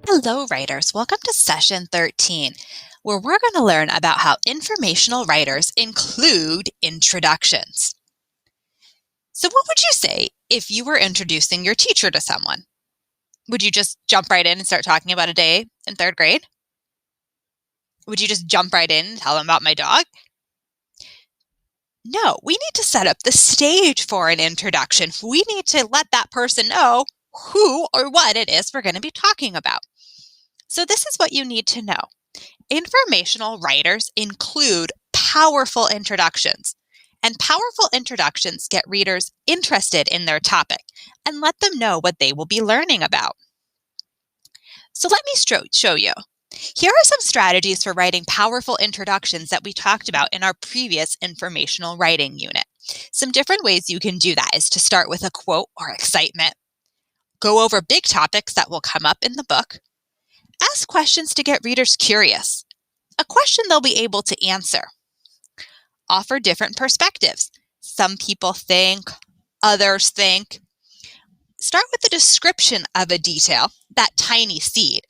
Hello, writers. Welcome to session 13, where we're going to learn about how informational writers include introductions. So what would you say if you were introducing your teacher to someone? Would you just jump right in and start talking about a day in third grade? Would you just jump right in and tell them about my dog? No, we need to set up the stage for an introduction. We need to let that person know who or what it is we're going to be talking about. So this is what you need to know. Informational writers include powerful introductions, and powerful introductions get readers interested in their topic and let them know what they will be learning about. So let me show you. Here are some strategies for writing powerful introductions that we talked about in our previous informational writing unit. Some different ways you can do that is to start with a quote or excitement, go over big topics that will come up in the book, ask questions to get readers curious, a question they'll be able to answer, offer different perspectives. Some people think, others think. Start with a description of a detail, that tiny seed,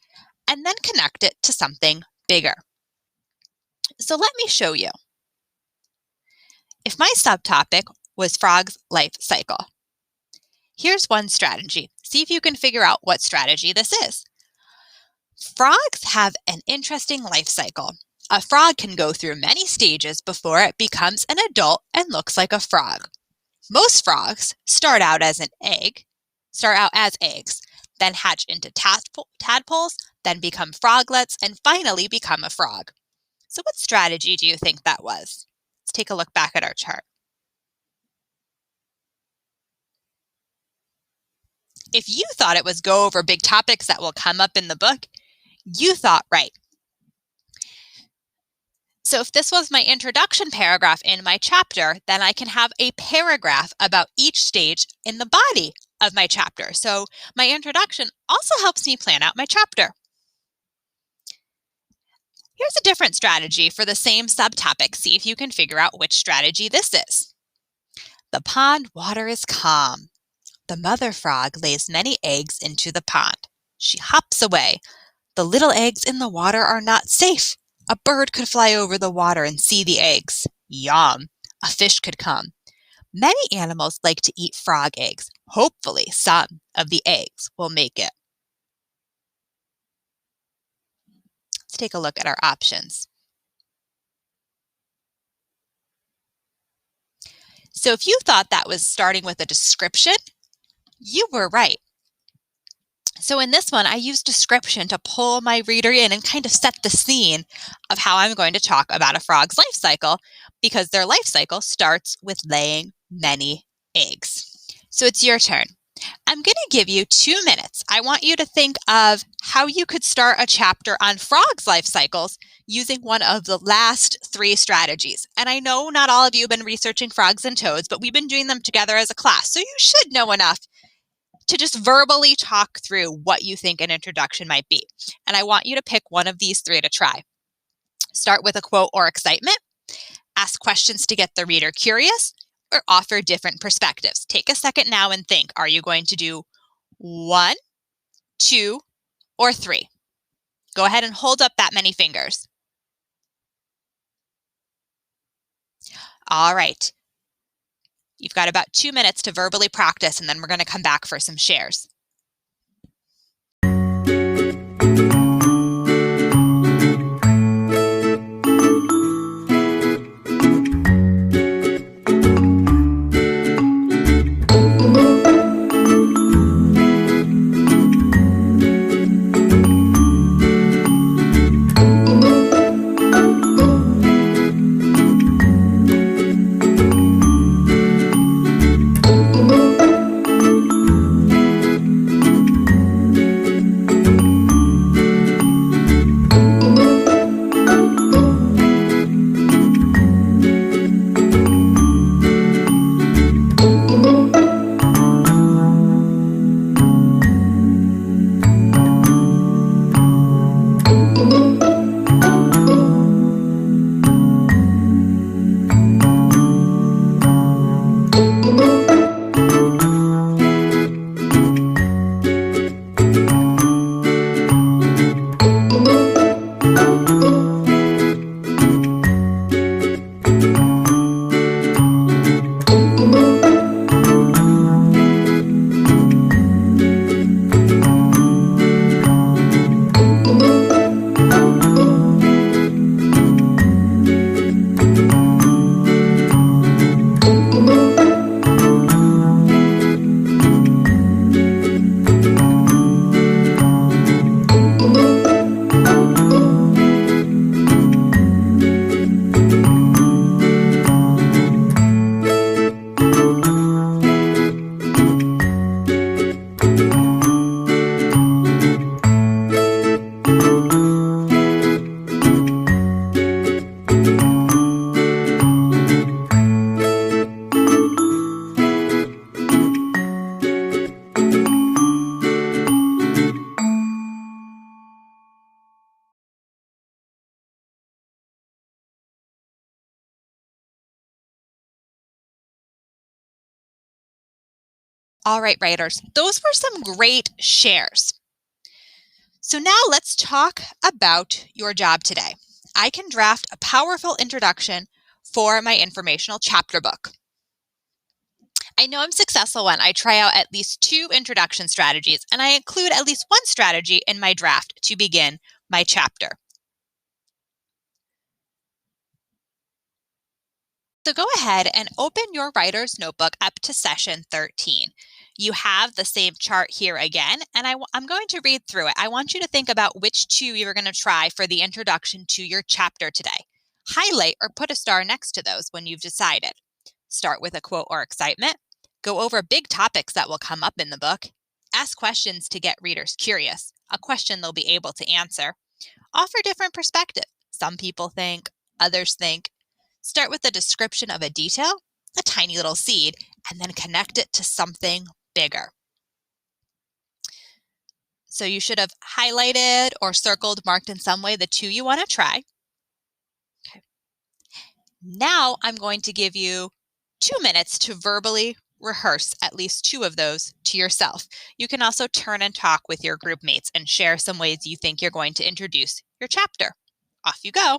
and then connect it to something bigger. So let me show you. If my subtopic was frog's life cycle, here's one strategy. See if you can figure out what strategy this is. Frogs have an interesting life cycle. A frog can go through many stages before it becomes an adult and looks like a frog. Most frogs start out as eggs, then hatch into tadpoles, then become froglets, and finally become a frog. So what strategy do you think that was? Let's take a look back at our chart. If you thought it was go over big topics that will come up in the book, you thought right. So if this was my introduction paragraph in my chapter, then I can have a paragraph about each stage in the body of my chapter. So my introduction also helps me plan out my chapter. Here's a different strategy for the same subtopic. See if you can figure out which strategy this is. The pond water is calm. The mother frog lays many eggs into the pond. She hops away. The little eggs in the water are not safe. A bird could fly over the water and see the eggs. Yum! A fish could come. Many animals like to eat frog eggs. Hopefully, some of the eggs will make it. Let's take a look at our options. So if you thought that was starting with a description, you were right. So in this one, I use description to pull my reader in and kind of set the scene of how I'm going to talk about a frog's life cycle, because their life cycle starts with laying many eggs. So it's your turn. I'm going to give you 2 minutes. I want you to think of how you could start a chapter on frogs' life cycles using one of the last 3 strategies. And I know not all of you have been researching frogs and toads, but we've been doing them together as a class. So you should know enough to just verbally talk through what you think an introduction might be. And I want you to pick one of these 3 to try. Start with a quote or excitement, ask questions to get the reader curious, or offer different perspectives. Take a second now and think, are you going to do 1, 2, or 3? Go ahead and hold up that many fingers. All right. You've got about 2 minutes to verbally practice, and then we're going to come back for some shares. All right, writers, those were some great shares. So now let's talk about your job today. I can draft a powerful introduction for my informational chapter book. I know I'm successful when I try out at least 2 introduction strategies, and I include at least 1 strategy in my draft to begin my chapter. So go ahead and open your writer's notebook up to session 13. You have the same chart here again, and I'm going to read through it. I want you to think about which 2 you're going to try for the introduction to your chapter today. Highlight or put a star next to those when you've decided. Start with a quote or excitement. Go over big topics that will come up in the book. Ask questions to get readers curious, a question they'll be able to answer. Offer different perspectives. Some people think, others think. Start with a description of a detail, a tiny little seed, and then connect it to something bigger. So you should have highlighted or circled, marked in some way the 2 you want to try. Okay. Now I'm going to give you 2 minutes to verbally rehearse at least 2 of those to yourself. You can also turn and talk with your group mates and share some ways you think you're going to introduce your chapter. Off you go.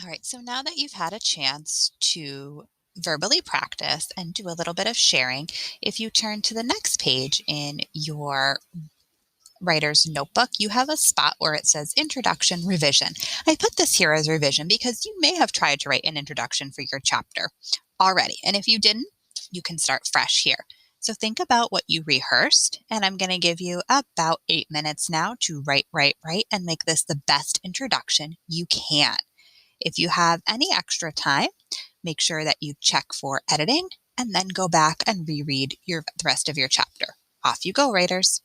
All right, so now that you've had a chance to verbally practice and do a little bit of sharing, if you turn to the next page in your writer's notebook, you have a spot where it says Introduction Revision. I put this here as revision because you may have tried to write an introduction for your chapter already. And if you didn't, you can start fresh here. So think about what you rehearsed, and I'm going to give you about 8 minutes now to write, and make this the best introduction you can. If you have any extra time, make sure that you check for editing and then go back and reread the rest of your chapter. Off you go, writers.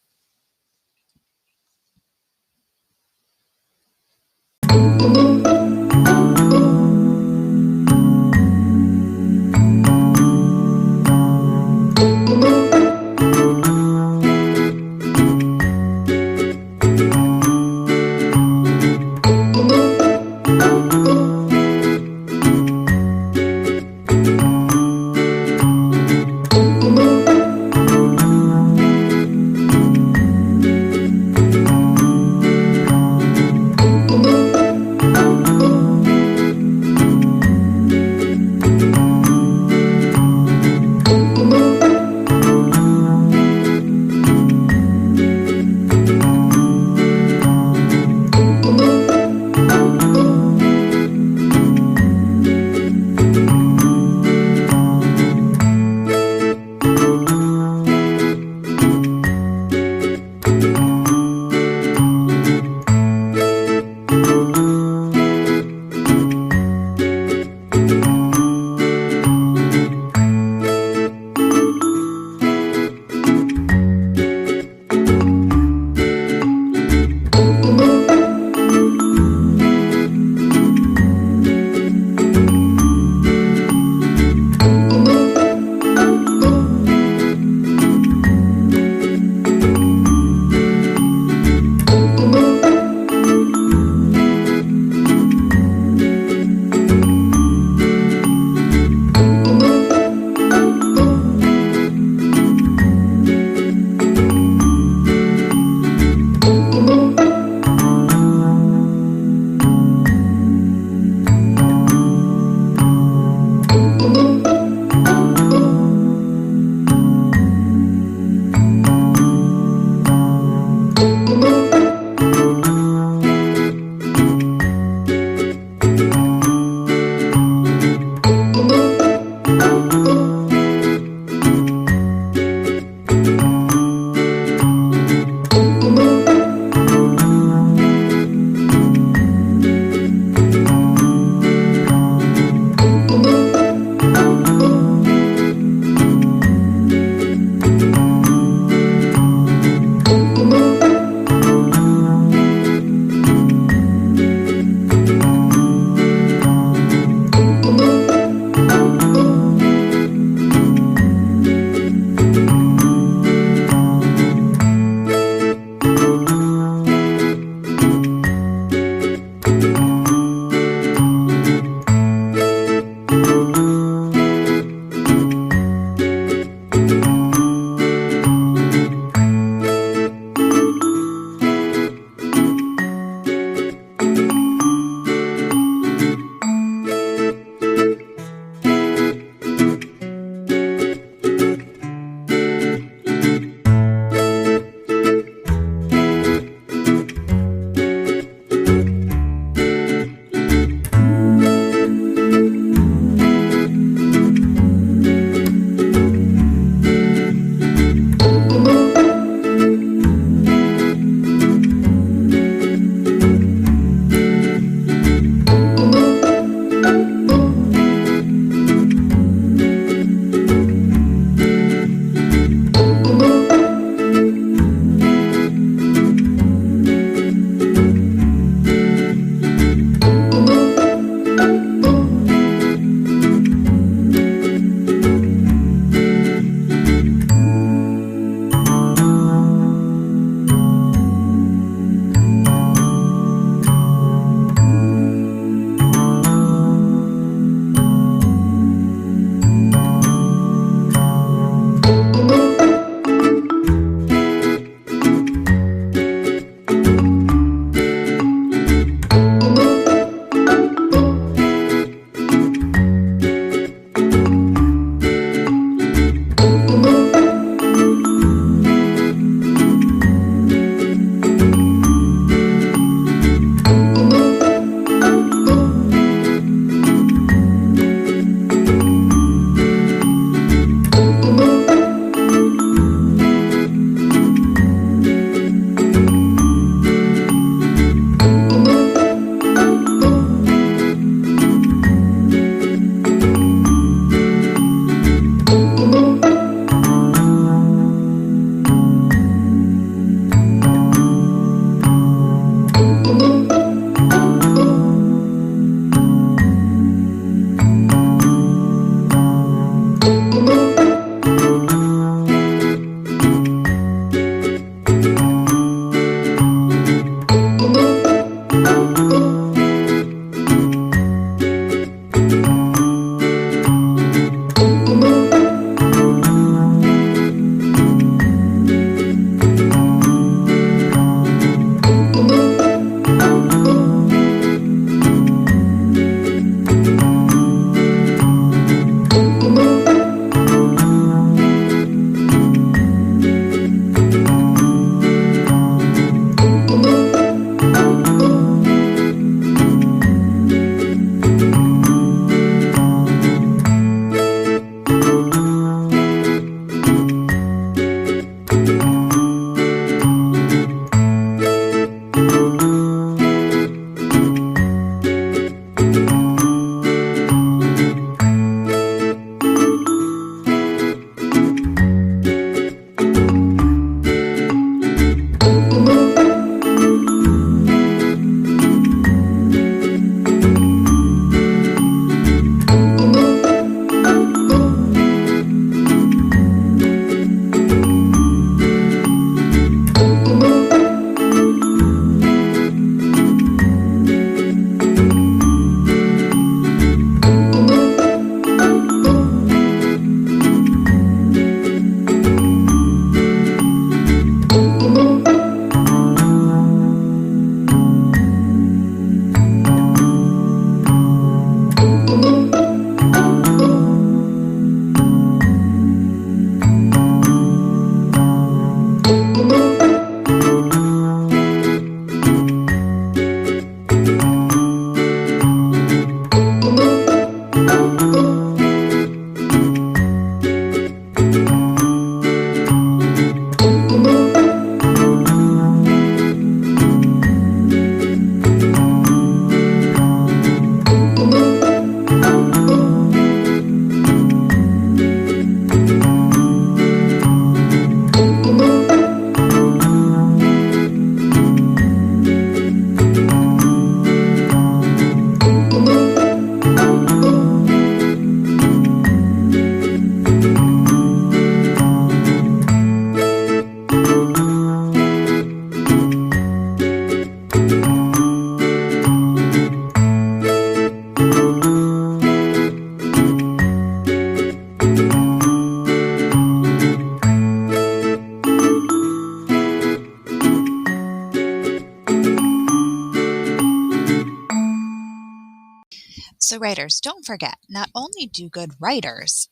So writers, don't forget, not only do good writers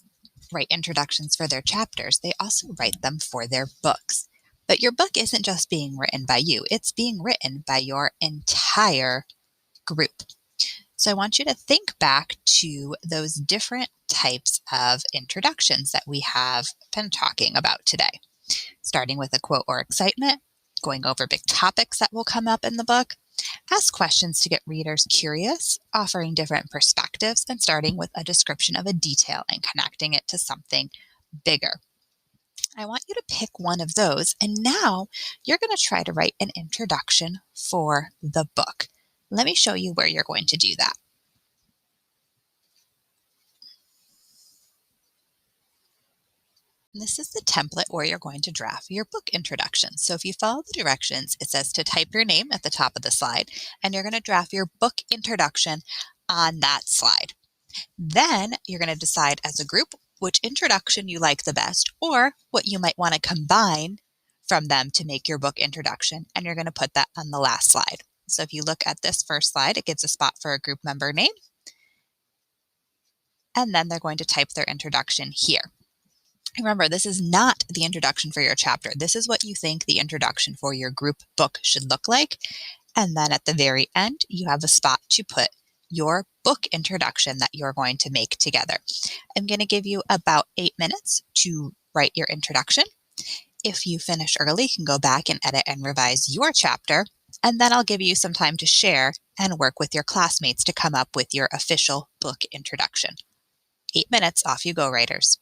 write introductions for their chapters, they also write them for their books. But your book isn't just being written by you, it's being written by your entire group. So I want you to think back to those different types of introductions that we have been talking about today, starting with a quote or excitement, going over big topics that will come up in the book, ask questions to get readers curious, offering different perspectives, and starting with a description of a detail and connecting it to something bigger. I want you to pick one of those, and now you're going to try to write an introduction for the book. Let me show you where you're going to do that. This is the template where you're going to draft your book introduction. So if you follow the directions, it says to type your name at the top of the slide, and you're going to draft your book introduction on that slide. Then you're going to decide as a group which introduction you like the best or what you might want to combine from them to make your book introduction, and you're going to put that on the last slide. So if you look at this first slide, it gives a spot for a group member name, and then they're going to type their introduction here. Remember, this is not the introduction for your chapter. This is what you think the introduction for your group book should look like. And then at the very end, you have a spot to put your book introduction that you're going to make together. I'm going to give you about 8 minutes to write your introduction. If you finish early, you can go back and edit and revise your chapter. And then I'll give you some time to share and work with your classmates to come up with your official book introduction. 8 minutes, off you go, writers.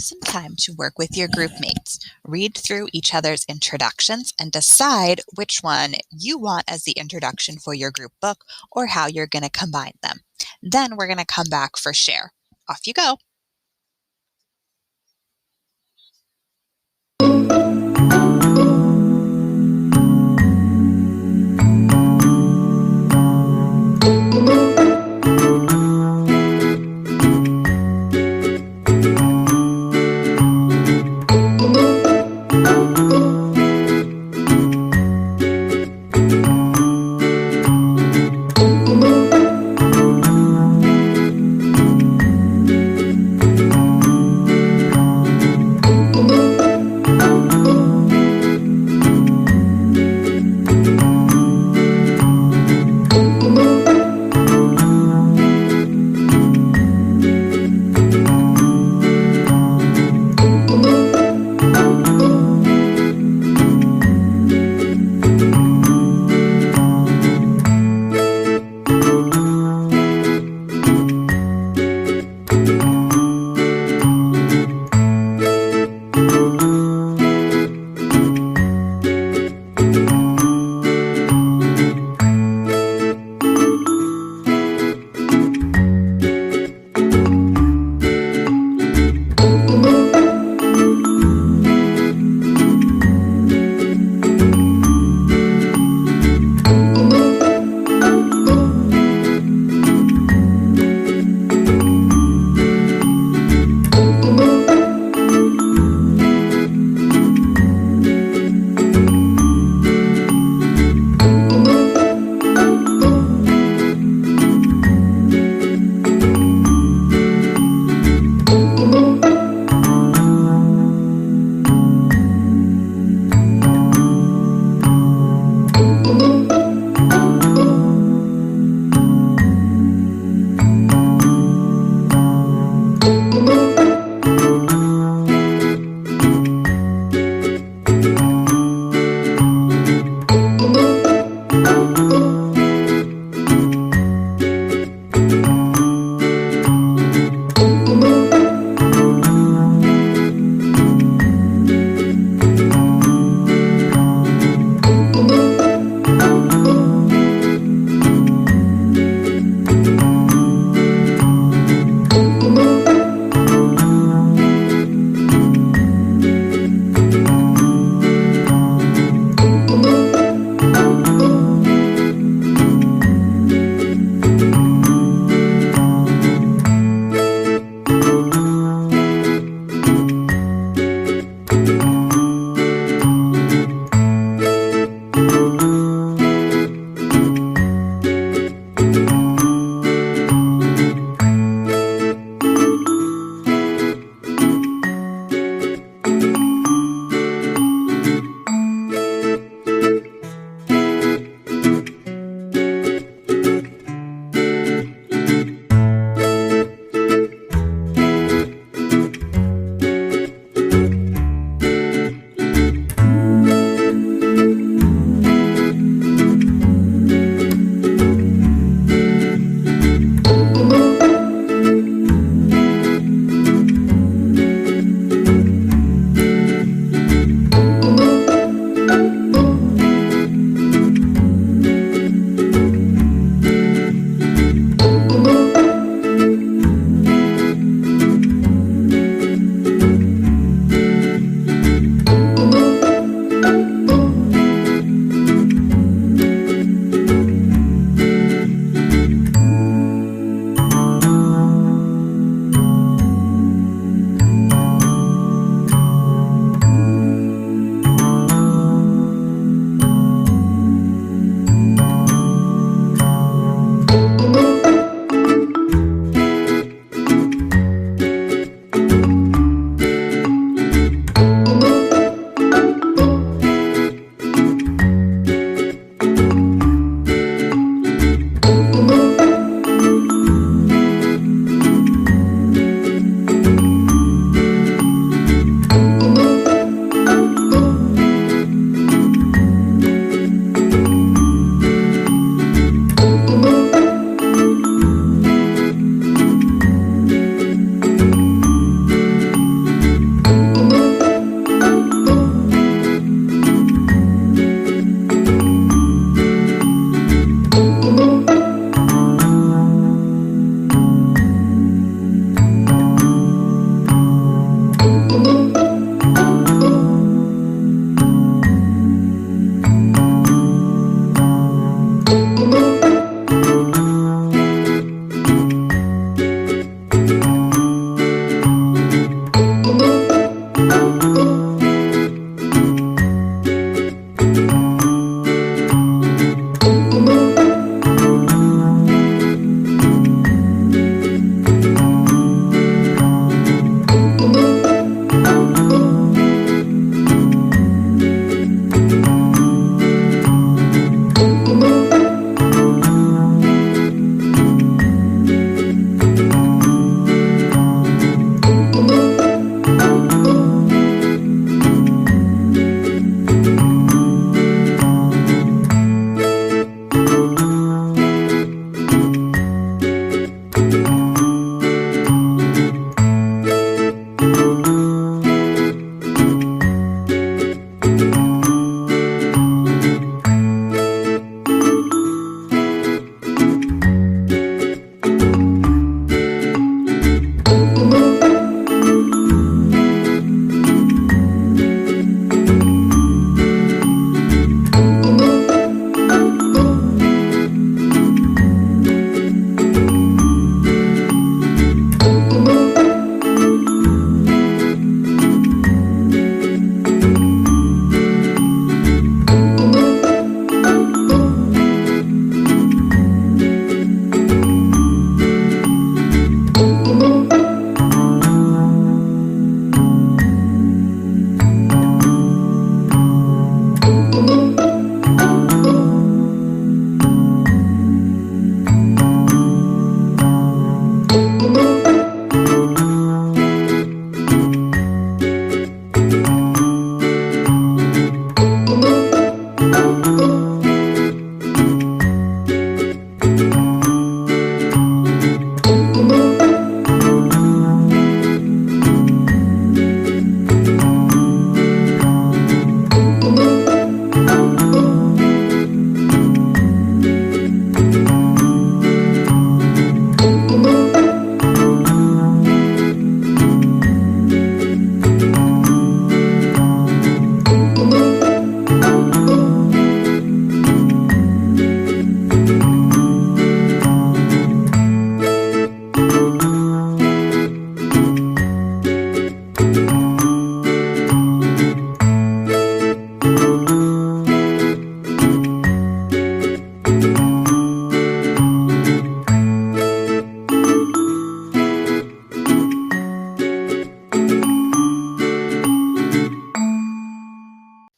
some time to work with your group mates. Read through each other's introductions and decide which one you want as the introduction for your group book or how you're going to combine them. Then we're going to come back for share. Off you go.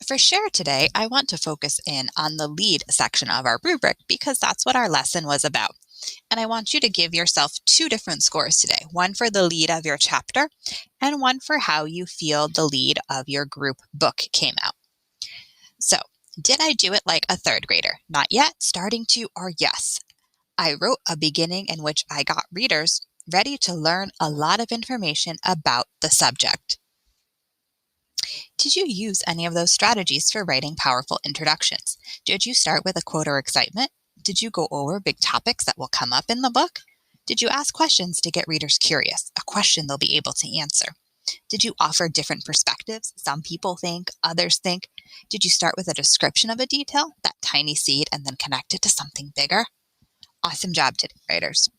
For share today, I want to focus in on the lead section of our rubric because that's what our lesson was about. And I want you to give yourself two different scores today, one for the lead of your chapter and one for how you feel the lead of your group book came out. So, did I do it like a third grader? Not yet, starting to, or yes? I wrote a beginning in which I got readers ready to learn a lot of information about the subject. Did you use any of those strategies for writing powerful introductions? Did you start with a quote or excitement? Did you go over big topics that will come up in the book? Did you ask questions to get readers curious, a question they'll be able to answer? Did you offer different perspectives? Some people think, others think. Did you start with a description of a detail, that tiny seed, and then connect it to something bigger? Awesome job today, writers.